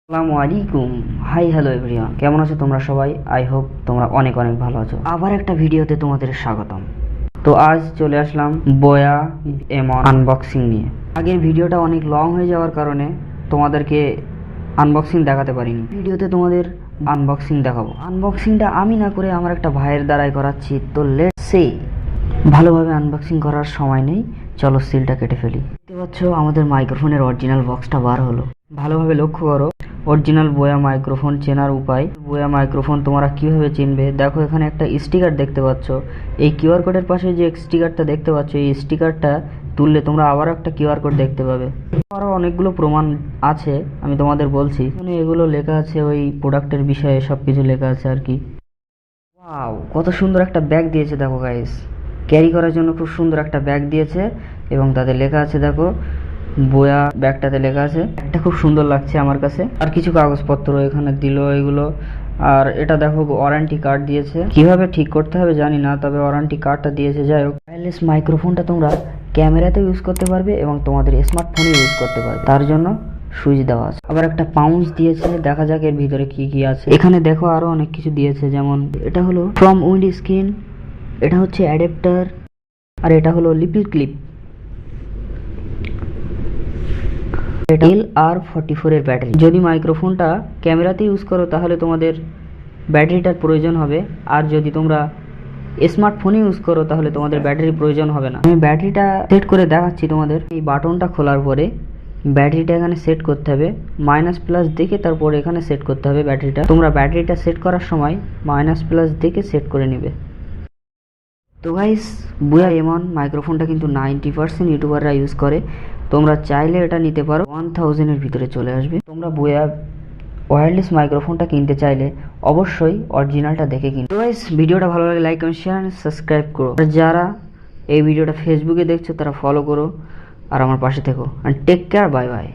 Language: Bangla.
আসসালামু আলাইকুম। হাই হ্যালো এভরিওয়ান, কেমন আছো তোমরা সবাই? আই হোপ তোমরা অনেক অনেক ভালো আছো। আবার একটা ভিডিওতে তোমাদের স্বাগতম। তো আজ চলে আসলাম বোয়া এমন আনবক্সিং নিয়ে। আগের ভিডিওটা অনেক লং হয়ে যাওয়ার কারণে তোমাদেরকে আনবক্সিং দেখাতে পারিনি। ভিডিওতে তোমাদের আনবক্সিং দেখাবো। আনবক্সিংটা আমি না করে আমার একটা ভাইয়ের দ্বারাই করাচ্ছি। তো লেটস সে। ভালোভাবে আনবক্সিং করার সময় নেই, চলো সিলটা কেটে ফেলি। দেখতে পাচ্ছ আমাদের মাইক্রোফোনের অরিজিনাল বক্সটা বার হলো। ভালোভাবে লক্ষ্য করো অরিজিনাল বোয়া মাইক্রোফোন চেনার উপায়। বোয়া মাইক্রোফোন তোমরা কিভাবে চিনবে, দেখো এখানে একটা স্টিকার দেখতে পাচ্ছ। এই কিউআর কোডের পাশে যে স্টিকারটা দেখতে পাচ্ছ, এই স্টিকারটা তুললে তোমরা আবার একটা কিউআর কোড দেখতে পাবে। আরও অনেকগুলো প্রমাণ আছে, আমি তোমাদের বলছি। মানে এগুলো লেখা আছে ওই প্রোডাক্টের বিষয়ে, সব কিছু লেখা আছে আর কি। ওয়াও, কত সুন্দর একটা ব্যাগ দিয়েছে দেখো গাইস। ক্যারি করার জন্য খুব সুন্দর একটা ব্যাগ দিয়েছে এবং তাতে লেখা আছে দেখো বোয়া, ব্যাগটাতে লেখা আছে। একটা খুব সুন্দর লাগছে আমার কাছে। আর কিছু কাগজপত্র এখানে দিল এগুলো। আর এটা দেখো ওয়ারেন্টি কার্ড দিয়েছে, কিভাবে ঠিক করতে হবে জানি না, তবে ওয়ারেন্টি কার্ডটা দিয়েছে। যাই হোক, ওয়্যারলেস মাইক্রোফোনটা তোমরা ক্যামেরাতে ইউজ করতে পারবে এবং তোমাদের স্মার্টফোনে ইউজ করতে পারবে, তার জন্য সুইচ দেওয়া আছে। আবার একটা পাউচ দিয়েছে, দেখা যাক এর ভিতরে কি কি আছে। এখানে দেখো আরো অনেক কিছু দিয়েছে, যেমন এটা হলো ফ্রম উইন্ড স্ক্রিন, এটা হচ্ছে অ্যাডাপ্টার, আর এটা হলো লিপল ক্লিপ। এটা LR44 এর ব্যাটারি। যদি মাইক্রোফোনটা ক্যামেরাতে ইউজ করো তাহলে তোমাদের ব্যাটারিটার প্রয়োজন হবে, আর যদি তোমরা স্মার্টফোনে ইউজ করো তাহলে তোমাদের ব্যাটারির প্রয়োজন হবে না। আমি ব্যাটারিটা সেট করে দেখাচ্ছি তোমাদের। এই বাটনটা খোলার পরে ব্যাটারিটা এখানে সেট করতে হবে, মাইনাস প্লাস দেখে তারপর এখানে সেট করতে হবে ব্যাটারিটা। তোমরা ব্যাটারিটা সেট করার সময় মাইনাস প্লাস দেখে সেট করে নিবে। তো গাইস, বোয়া এমন মাইক্রোফোনটা কিন্তু 90% ইউটিউবাররা ইউজ করে। তোমরা চাইলে এটা নিতে পারো, 1000 এর ভিতরে চলে আসবে। তোমরা বোয়া ওয়্যারলেস মাইক্রোফোনটা কিনতে চাইলে অবশ্যই অরিজিনালটা দেখে কিনো। তো গাইস, ভিডিওটা ভালো লাগে লাইক কমেন্ট শেয়ার সাবস্ক্রাইব করো। আর যারা এই ভিডিওটা ফেসবুকে দেখছো তারা ফলো করো আর আমার পাশে থেকো। আর টেক কেয়ার, বাই বাই।